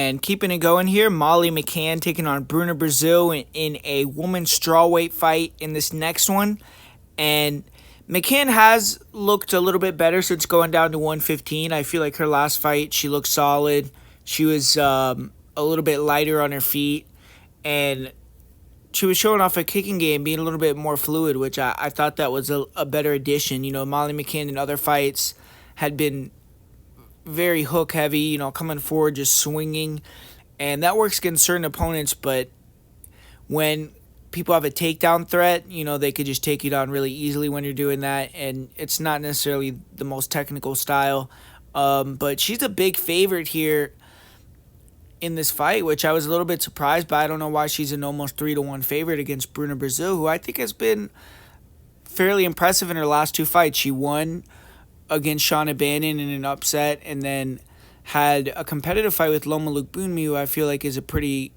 And keeping it going here, Molly McCann taking on Bruna Brasil in a women's strawweight fight in this next one. And McCann has looked a little bit better since going down to 115. I feel like her last fight, she looked solid. She was a little bit lighter on her feet. And she was showing off a kicking game, being a little bit more fluid, which I thought that was a better addition. You know, Molly McCann in other fights had been very hook heavy, you know, coming forward, just swinging. And that works against certain opponents, but when people have a takedown threat, you know, they could just take you down really easily when you're doing that. And it's not necessarily the most technical style. But she's a big favorite here in this fight, which I was a little bit surprised by. I don't know why she's an almost 3-1 favorite against Bruna Brasil, who I think has been fairly impressive in her last two fights. She won against Shauna Bannon in an upset, and then had a competitive fight with Loma Lookboonmee, who I feel like is a pretty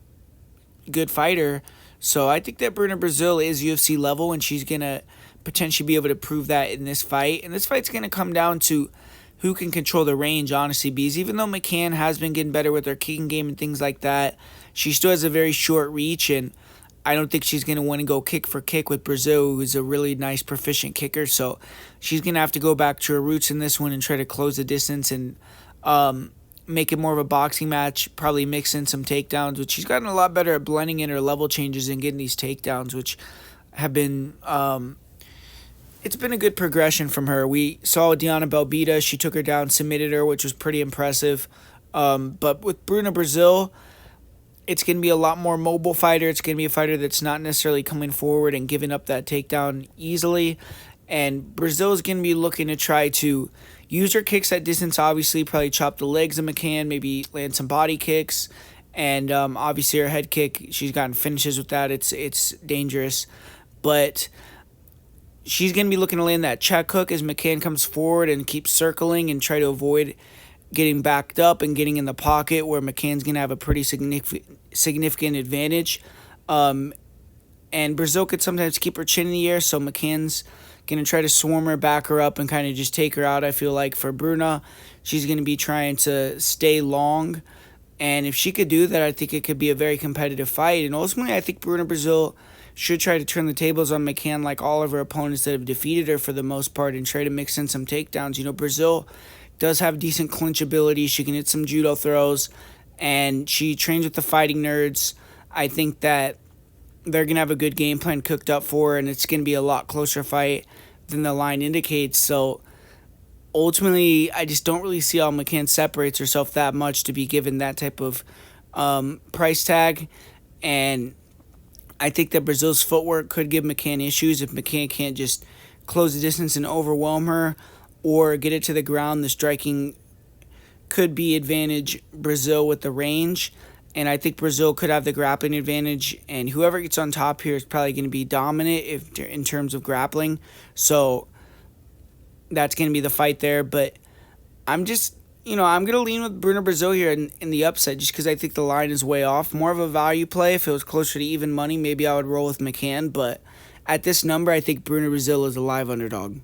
good fighter. So I think that Bruna Brasil is UFC level, and she's going to potentially be able to prove that in this fight. And this fight's going to come down to who can control the range, honestly, because even though McCann has been getting better with her kicking game and things like that, she still has a very short reach, and I don't think she's going to want to go kick for kick with Brasil, who's a really nice, proficient kicker. So she's going to have to go back to her roots in this one and try to close the distance and make it more of a boxing match, probably mix in some takedowns, which she's gotten a lot better at blending in her level changes and getting these takedowns, which have been it's been a good progression from her. We saw Diana Belbita. She took her down, submitted her, which was pretty impressive. But with Bruna Brasil, it's going to be a lot more mobile fighter. It's going to be a fighter that's not necessarily coming forward and giving up that takedown easily. And Brazil is going to be looking to try to use her kicks at distance, obviously, probably chop the legs of McCann, maybe land some body kicks. And obviously her head kick, she's gotten finishes with that. It's dangerous. But she's going to be looking to land that check hook as McCann comes forward and keeps circling and try to avoid getting backed up and getting in the pocket, where McCann's going to have a pretty significant advantage. And Brazil could sometimes keep her chin in the air, so McCann's going to try to swarm her, back her up, and kind of just take her out. I feel like for Bruna, she's going to be trying to stay long. And if she could do that, I think it could be a very competitive fight. And ultimately, I think Bruna Brasil should try to turn the tables on McCann like all of her opponents that have defeated her for the most part, and try to mix in some takedowns. You know, Brazil does have decent clinch ability. She can hit some judo throws, and she trains with the Fighting Nerds. I think that they're going to have a good game plan cooked up for her, and it's going to be a lot closer fight than the line indicates. So ultimately, I just don't really see how McCann separates herself that much to be given that type of price tag. And I think that Brazil's footwork could give McCann issues if McCann can't just close the distance and overwhelm her or get it to the ground. The striking could be advantage Brazil with the range, and I think Brazil could have the grappling advantage, and whoever gets on top here is probably going to be dominant in terms of grappling. So that's going to be the fight there, but I'm just, I'm going to lean with Bruna Brasil here in the upset just because I think the line is way off. More of a value play. If it was closer to even money, maybe I would roll with McCann, but at this number, I think Bruna Brasil is a live underdog.